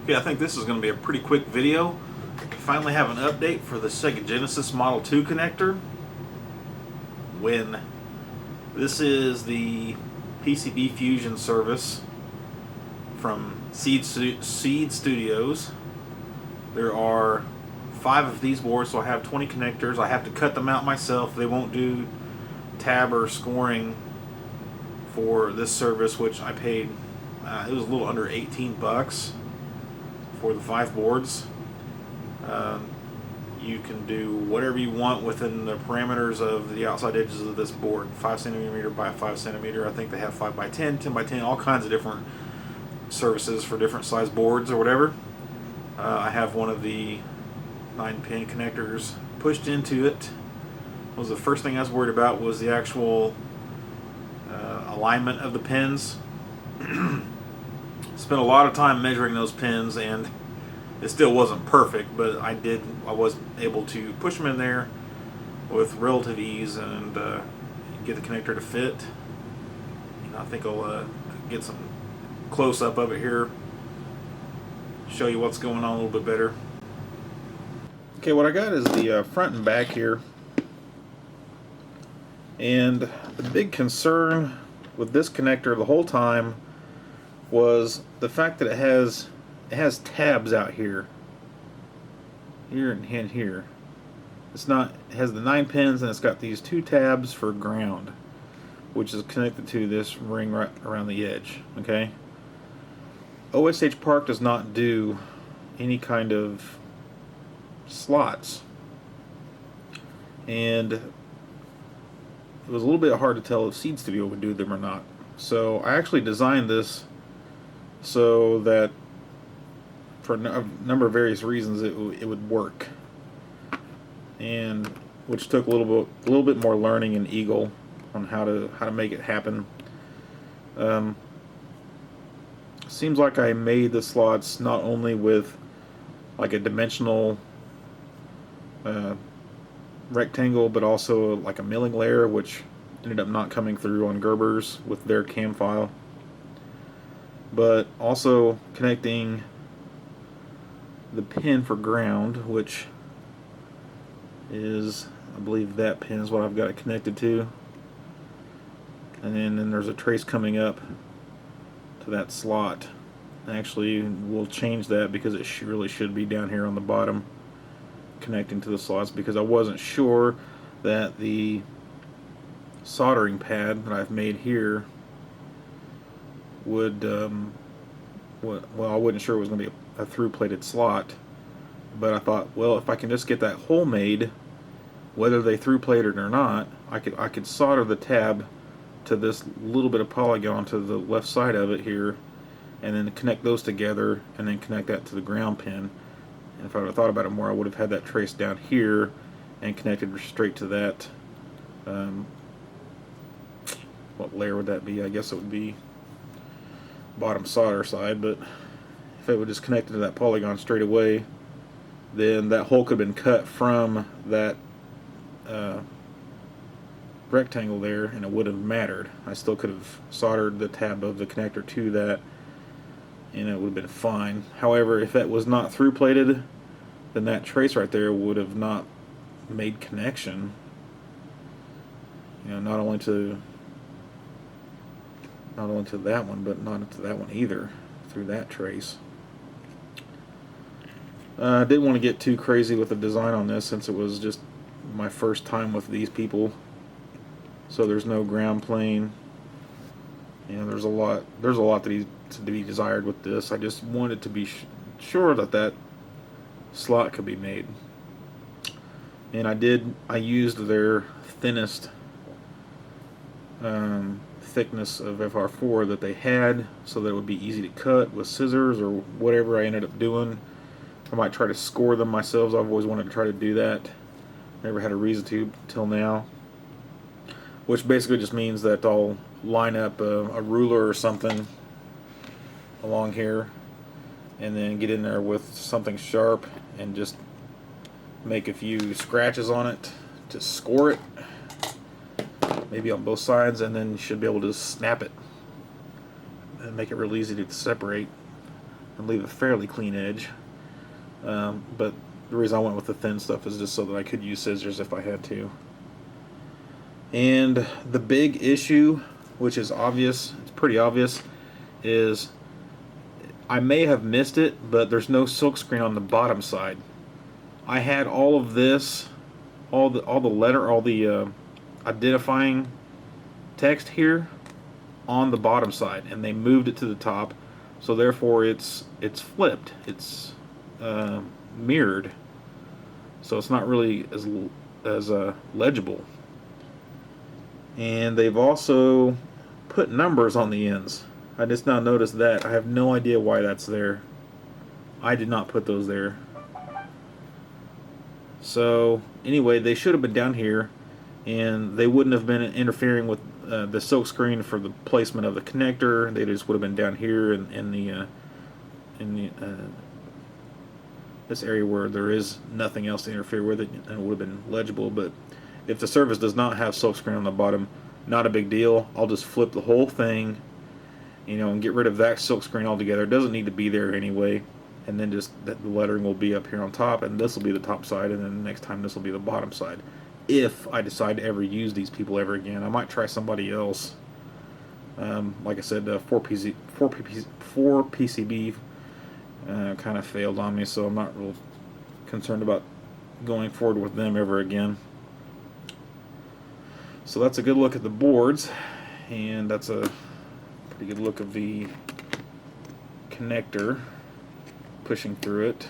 Okay, I think this is going to be a pretty quick video. Finally have an update for the Sega Genesis Model 2 connector. When this is the PCB Fusion service from Seed Studios. There are 5 of these boards, so I have 20 connectors. I have to cut them out myself. They won't do tab or scoring for this service, which I paid, it was a little under 18 bucks for the 5 boards. You can do whatever you want within the parameters of the outside edges of this board. 5 centimeter by 5 centimeter. I think they have 5 by 10, 10 by 10, all kinds of different services for different size boards or whatever. I have one of the 9-pin connectors pushed into it. Was the first thing I was worried about was the actual alignment of the pins. Spent a lot of time measuring those pins, and it still wasn't perfect, but I was able to push them in there with relative ease and get the connector to fit. I think I'll get some close up of it here, show you what's going on a little bit better. Okay, what I got is the front and back here, and the big concern with this connector the whole time was the fact that it has tabs out here and here. It has the 9 pins, and it's got these 2 tabs for ground, which is connected to this ring right around the edge. Okay, OSH Park does not do any kind of slots, and it was a little bit hard to tell if Seed Studio would do them or not. So I actually designed this so that for a number of various reasons it would work, and which took a little bit more learning in Eagle on how to make it happen. Seems like I made the slots not only with like a dimensional rectangle, but also like a milling layer, which ended up not coming through on Gerber's with their cam file. But also connecting the pin for ground, which is, I believe that pin is what I've got it connected to, and then there's a trace coming up to that slot. Actually, we'll change that because it really should be down here on the bottom connecting to the slots, because I wasn't sure that the soldering pad that I've made here would well, I wasn't sure it was going to be a through-plated slot, but I thought, well, if I can just get that hole made, whether they through-plated or not, I could solder the tab to this little bit of polygon to the left side of it here, and then connect those together, and then connect that to the ground pin. And if I would have thought about it more, I would have had that trace down here and connected straight to that. What layer would that be? I guess it would be bottom solder side, but if it would just connect to that polygon straight away, then that hole could have been cut from that rectangle there, and it wouldn't have mattered. I still could have soldered the tab of the connector to that, and it would have been fine. However, if that was not through plated, then that trace right there would have not made connection. Not only to that one, but not to that one either, through that trace. I didn't want to get too crazy with the design on this, since it was just my first time with these people. So there's no ground plane. There's a lot to be desired with this. I just wanted to be sure that slot could be made, and I used their thinnest thickness of FR4 that they had, so that it would be easy to cut with scissors or whatever I ended up doing. I might try to score them myself. I've always wanted to try to do that. Never had a reason to till now. Which basically just means that I'll line up a ruler or something along here, and then get in there with something sharp and just make a few scratches on it to score it, maybe on both sides, and then you should be able to snap it and make it real easy to separate. and leave a fairly clean edge. But the reason I went with the thin stuff is just so that I could use scissors if I had to. And the big issue, which is obvious, it's pretty obvious, is I may have missed it, but there's no silkscreen on the bottom side. I had all of this, all the identifying text here on the bottom side, and they moved it to the top, so therefore it's flipped, it's mirrored, so it's not really as legible. And they've also put numbers on the ends. I just now noticed that. I have no idea why that's there. I did not put those there. So anyway, they should have been down here, and they wouldn't have been interfering with the silk screen for the placement of the connector. They just would have been down here in this area where there is nothing else to interfere with it, and it would have been legible. But if the surface does not have silk screen on the bottom, not a big deal. I'll just flip the whole thing, and get rid of that silk screen altogether. It doesn't need to be there anyway. And then just the lettering will be up here on top, and this will be the top side, and then the next time this will be the bottom side. If I decide to ever use these people ever again, I might try somebody else. Like I said, 4PCB kind of failed on me, so I'm not real concerned about going forward with them ever again. So that's a good look at the boards, and that's a pretty good look of the connector pushing through it.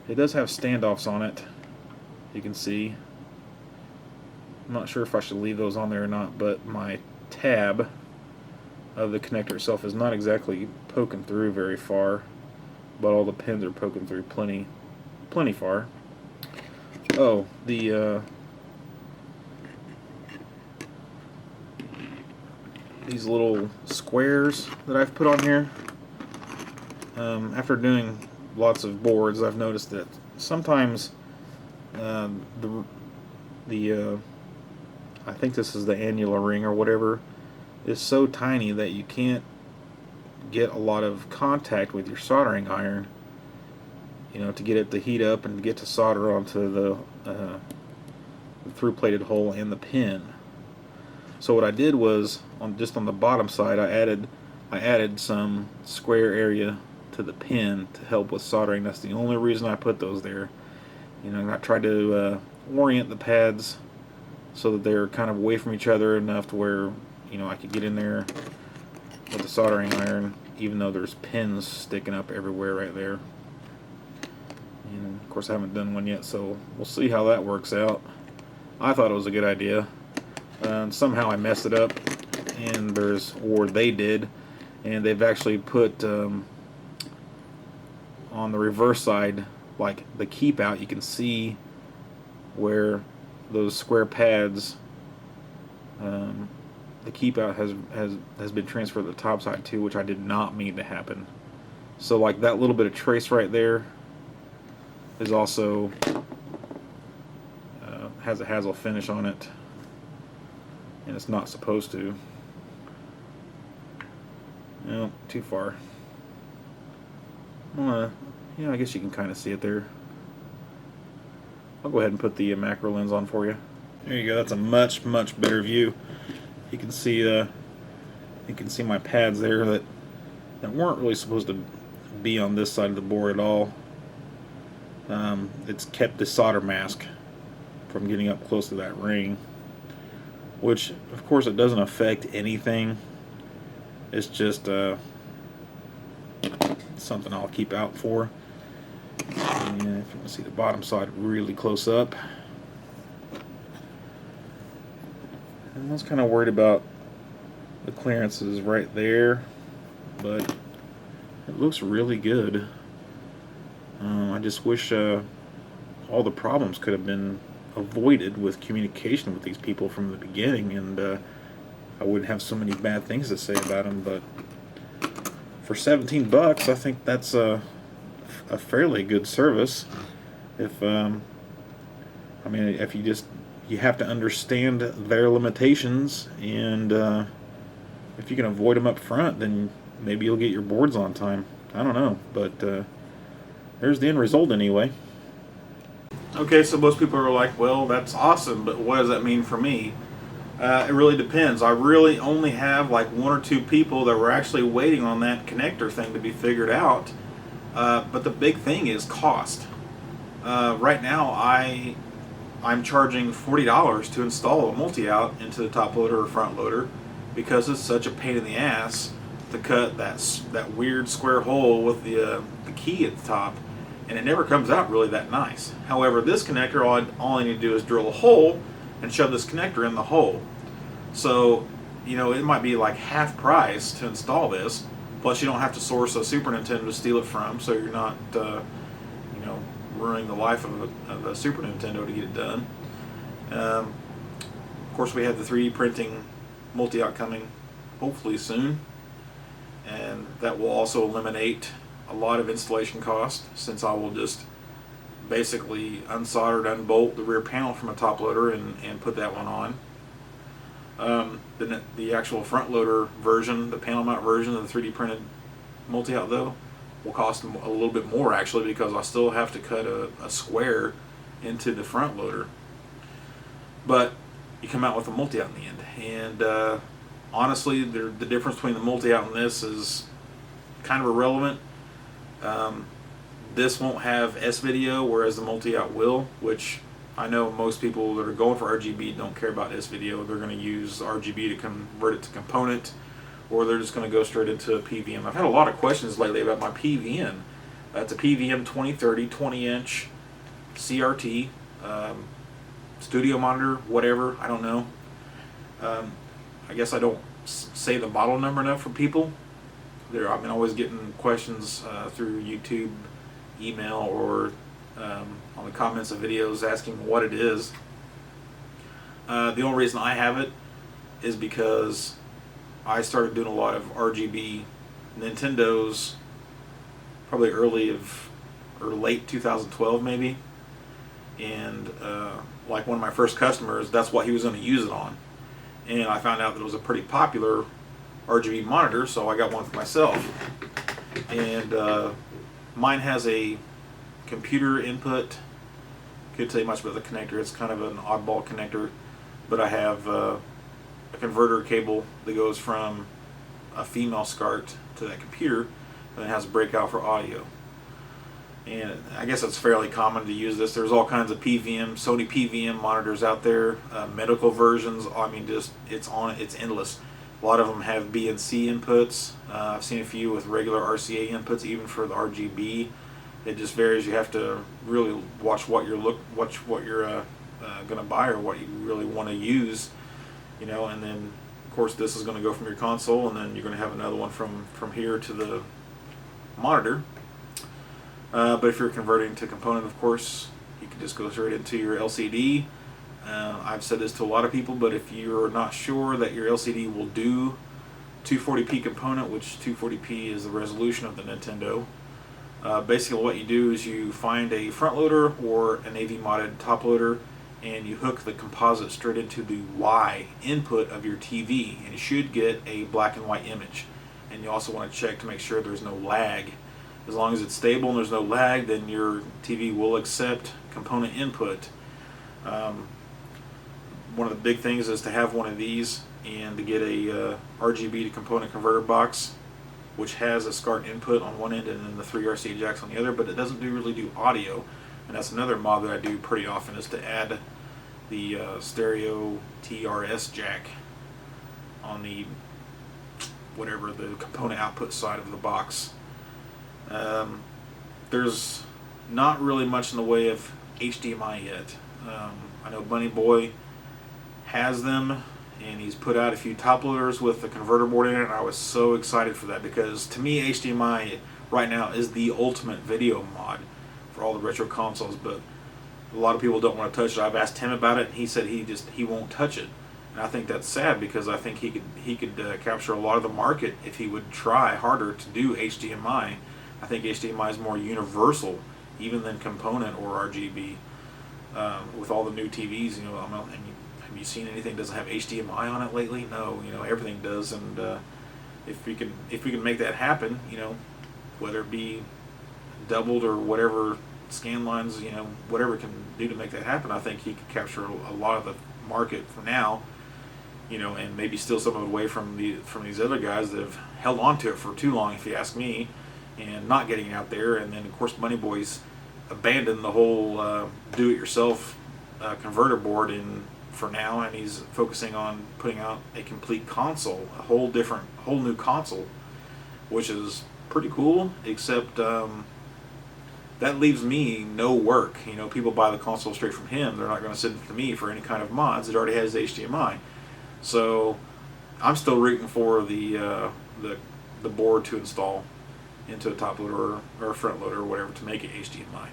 It does have standoffs on it, you can see. I'm not sure if I should leave those on there or not, but my tab of the connector itself is not exactly poking through very far, but all the pins are poking through plenty far. Oh, the these little squares that I've put on here, after doing lots of boards, I've noticed that sometimes I think this is the annular ring or whatever, is so tiny that you can't get a lot of contact with your soldering iron, to get it to heat up and to get to solder onto the through-plated hole and the pin. So what I did was, just on the bottom side, I added some square area to the pin to help with soldering. That's the only reason I put those there. I tried to orient the pads so that they're kind of away from each other enough to where I could get in there with the soldering iron, even though there's pins sticking up everywhere right there. And of course I haven't done one yet, so we'll see how that works out. I thought it was a good idea. Somehow I messed it up, and they did, and they've actually put on the reverse side, like the keep out, you can see where those square pads, the keep out has been transferred to the top side too, which I did not mean to happen. So like that little bit of trace right there is also has a hazel finish on it, and it's not supposed to. No, too far. I guess you can kind of see it there. I'll go ahead and put the macro lens on for you. There you go. That's a much better view. You can see my pads there that weren't really supposed to be on this side of the board at all. It's kept the solder mask from getting up close to that ring, which of course it doesn't affect anything. It's just something I'll keep out for. And if you want to see the bottom side really close up, I was kind of worried about the clearances right there, but it looks really good. I just wish all the problems could have been avoided with communication with these people from the beginning, and I wouldn't have so many bad things to say about them. But for $17, I think that's a fairly good service. If if you have to understand their limitations, and if you can avoid them up front, then maybe you'll get your boards on time. I don't know, but there's the end result anyway. Okay, so most people are like, well, that's awesome, but what does that mean for me? It really depends. I really only have like one or two people that were actually waiting on that connector thing to be figured out. But the big thing is cost. Right now, I'm charging $40 to install a multi-out into the top loader or front loader because it's such a pain in the ass to cut that weird square hole with the key at the top, and it never comes out really that nice. However, this connector, all I need to do is drill a hole and shove this connector in the hole. So, it might be like half price to install this, plus you don't have to source a Super Nintendo to steal it from, so you're not, ruining the life of a Super Nintendo to get it done. Of course, we have the 3D printing multi-out coming hopefully soon, and that will also eliminate a lot of installation cost, since I will just basically unsolder and unbolt the rear panel from a top loader and put that one on. The actual front loader version, the panel mount version of the 3D printed multi-out, though, will cost a little bit more actually, because I still have to cut a square into the front loader. But you come out with a multi-out in the end, and honestly, the difference between the multi-out and this is kind of irrelevant. This won't have S-video, whereas the multi-out will, which I know most people that are going for RGB don't care about S-video. They're going to use RGB to convert it to component, or they're just going to go straight into a PVM. I've had a lot of questions lately about my PVM. It's a PVM 2030 20-inch CRT, studio monitor, whatever, I don't know. I guess I don't say the model number enough for people. I've been always getting questions through YouTube, email, or on the comments of videos asking what it is. The only reason I have it is because I started doing a lot of RGB Nintendos probably late 2012 maybe, and like one of my first customers, that's what he was going to use it on, and I found out that it was a pretty popular RGB monitor, so I got one for myself. And mine has a computer input. Couldn't tell you much about the connector. It's kind of an oddball connector, but I have a converter cable that goes from a female SCART to that computer, and it has a breakout for audio. And I guess it's fairly common to use this. There's all kinds of Sony PVM monitors out there, medical versions. I mean, it's endless. A lot of them have B and C inputs. I've seen a few with regular RCA inputs, even for the RGB. It just varies. You have to really watch what you're going to buy, or what you really want to use, and then of course this is going to go from your console, and then you're going to have another one from here to the monitor. But if you're converting to component, of course, you can just go straight into your LCD. I've said this to a lot of people, but if you're not sure that your LCD will do 240p component, which 240p is the resolution of the Nintendo, basically what you do is you find a front loader or an AV modded top loader, and you hook the composite straight into the Y input of your TV, and you should get a black and white image. And you also want to check to make sure there's no lag. As long as it's stable and there's no lag, then your TV will accept component input. One of the big things is to have one of these and to get a RGB to component converter box, which has a SCART input on one end and then the 3 RCA jacks on the other, but it doesn't really do audio. And that's another mod that I do pretty often, is to add the stereo TRS jack on the component output side of the box. There's not really much in the way of HDMI yet. I know Bunny Boy has them, and he's put out a few top loaders with the converter board in it, and I was so excited for that, because to me HDMI right now is the ultimate video mod for all the retro consoles, but a lot of people don't want to touch it. I've asked him about it, and he said he won't touch it. And I think that's sad, because I think he could capture a lot of the market if he would try harder to do HDMI. I think HDMI is more universal even than component or RGB. With all the new TVs, have you seen anything that doesn't have HDMI on it lately? No, everything does. And if we can make that happen, whether it be doubled or whatever scan lines, whatever it can do to make that happen. I think he could capture a lot of the market for now, and maybe steal some of it away from these other guys that have held on to it for too long, if you ask me, and not getting out there. And then of course Money Boy's abandoned the whole do-it-yourself converter board for now, and he's focusing on putting out a complete console, a whole new console, which is pretty cool. Except that leaves me no work. People buy the console straight from him. They're not going to send it to me for any kind of mods. It already has HDMI. So I'm still rooting for the board to install into a top loader or a front loader or whatever to make it HDMI.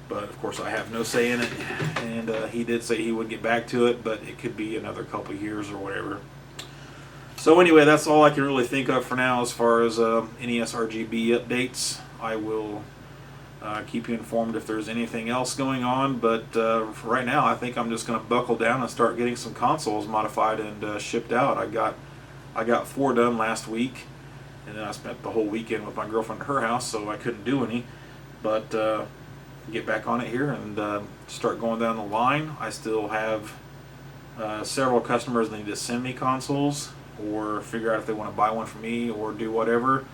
But of course I have no say in it, and he did say he would get back to it, but it could be another couple of years or whatever. So anyway, that's all I can really think of for now as far as any nesrgb updates. I will keep you informed if there's anything else going on, but for right now I think I'm just going to buckle down and start getting some consoles modified and shipped out. I got 4 done last week, and then I spent the whole weekend with my girlfriend at her house, so I couldn't do any. But get back on it here and start going down the line. I still have several customers that need to send me consoles or figure out if they want to buy one from me or do whatever.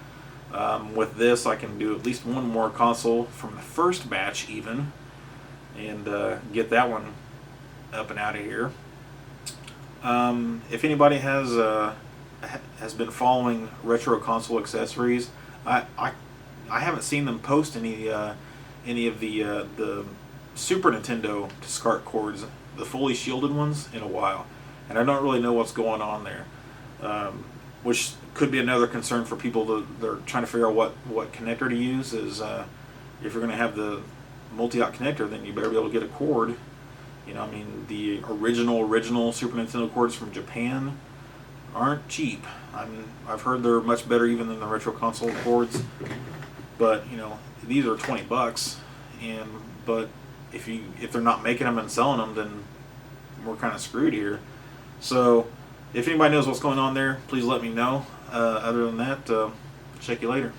With this I can do at least one more console from the first batch even, and get that one up and out of here. If anybody has been following Retro Console Accessories, I haven't seen them post any of the Super Nintendo discard cords, the fully shielded ones, in a while, and I don't really know what's going on there, which could be another concern for people that are trying to figure out what connector to use. Is if you're going to have the multi-out connector, then you better be able to get a cord. I mean, the original Super Nintendo cords from Japan aren't cheap. I've heard they're much better even than the Retro Console cords, but these are $20, but if they're not making them and selling them, then we're kind of screwed here. So if anybody knows what's going on there, please let me know. Other than that, check you later.